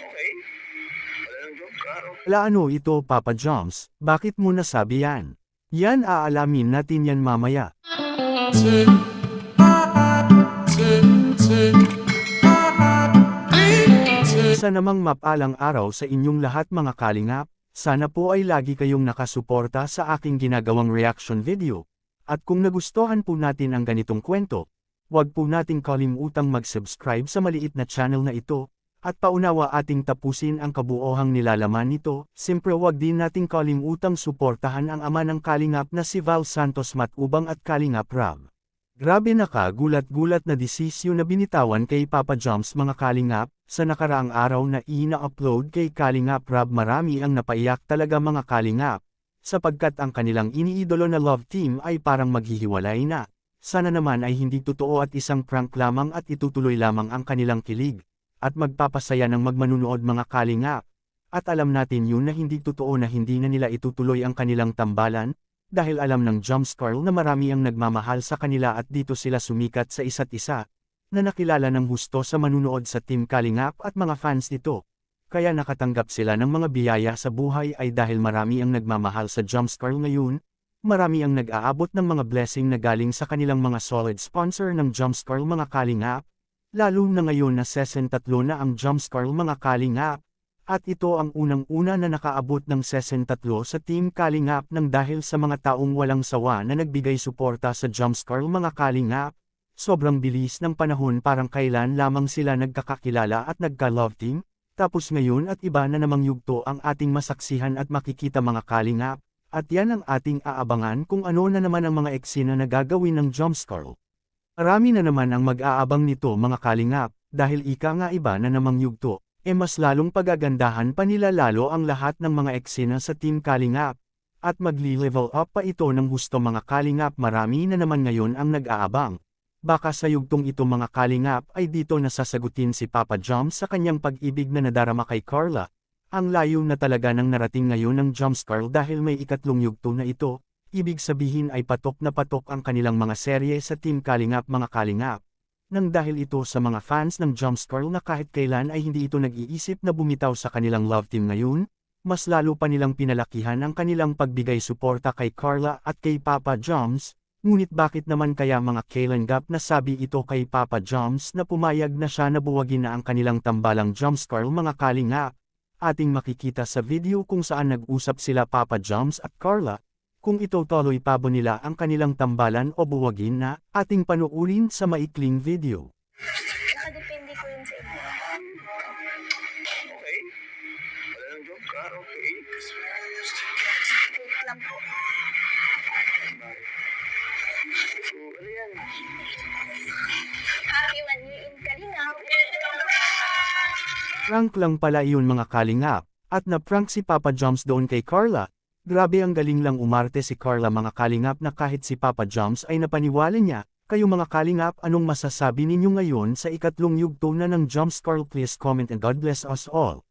Okay. Wala nang joke ka. Ala ano ito Papa Joms, bakit mo nasabi yan? Yan aalamin natin yan mamaya. Isa namang mapalang araw sa inyong lahat mga kalingap, sana po ay lagi kayong nakasuporta sa aking ginagawang reaction video. At kung nagustuhan po natin ang ganitong kwento, huwag po nating kalimutang mag-subscribe sa maliit na channel na ito, at paunawa ating tapusin ang kabuohang nilalaman nito. Siyempre huwag din nating kalimutang suportahan ang ama ng kalingap na si Val Santos Matubang at Kalingap Rab. Grabe nakagulat-gulat na desisyon na binitawan kay Papa Joms mga kalingap, sa nakaraang araw na ina-upload kay Kalingap Rab marami ang napaiyak talaga mga kalingap, sapagkat ang kanilang iniidolo na love team ay parang maghihiwalay na. Sana naman ay hindi totoo at isang prank lamang at itutuloy lamang ang kanilang kilig, at magpapasaya ng magmanunood mga kalingap. At alam natin yun na hindi totoo na hindi na nila itutuloy ang kanilang tambalan, dahil alam ng Joms Carl na marami ang nagmamahal sa kanila at dito sila sumikat sa isa't isa, na nakilala ng husto sa manunood sa Team Kalingap at mga fans nito. Kaya nakatanggap sila ng mga biyaya sa buhay ay dahil marami ang nagmamahal sa Joms Carl ngayon, marami ang nag-aabot ng mga blessing na galing sa kanilang mga solid sponsor ng Joms Carl mga kalingap, lalo na ngayon na season 3 na ang Joms Carl mga kalingap. At ito ang unang-una na nakaabot ng season 3 sa Team Kalingap nang dahil sa mga taong walang sawa na nagbigay suporta sa Joms Carl mga kalingap. Sobrang bilis ng panahon parang kailan lamang sila nagkakakilala at nagka-love team, tapos ngayon at iba na namang yugto ang ating masaksihan at makikita mga kalingap, at yan ang ating aabangan kung ano na naman ang mga eksena na gagawin ng Joms Carl. Marami na naman ang mag-aabang nito mga kalingap, dahil ika nga iba na namang yugto. Mas lalong pagagandahan pa nila lalo ang lahat ng mga eksena sa Team Kalingap. At magli-level up pa ito ng husto mga kalingap marami na naman ngayon ang nag-aabang. Baka sa yugtong ito mga kalingap ay dito nasasagutin si Papa Joms sa kanyang pag-ibig na nadarama kay Carla. Ang layo na talaga ng narating ngayon ng Joms Carl dahil may ikatlong yugto na ito, ibig sabihin ay patok na patok ang kanilang mga serye sa Team Kalingap mga kalingap. Nang dahil ito sa mga fans ng Joms Carl na kahit kailan ay hindi ito nag-iisip na bumitaw sa kanilang love team ngayon, mas lalo pa nilang pinalakihan ang kanilang pagbigay suporta kay Carla at kay Papa Joms, ngunit bakit naman kaya mga kalingap na sabi ito kay Papa Joms na pumayag na siya na buwagin na ang kanilang tambalang Joms Carl mga kalingap? Ating makikita sa video kung saan nag-usap sila Papa Joms at Carla, kung itutuloy pa ba nila ang kanilang tambalan o buwagin na, ating panuurin sa maikling video. Nakadepende po yun sa inyo. Okay. Wala nang joke ka. Okay. Wait lang po. Bakit? So, ano yan? Happy 1 year in Kalingap. Prank lang pala iyon mga kalingap, at na-prank si Papa Joms doon kay Carla. Grabe ang galing lang umarte si Carla mga kalingap na kahit si Papa Joms ay napaniwala niya. Kayo mga kalingap anong masasabi ninyo ngayon sa ikatlong yugto na ng Joms Carl? Please comment and God bless us all.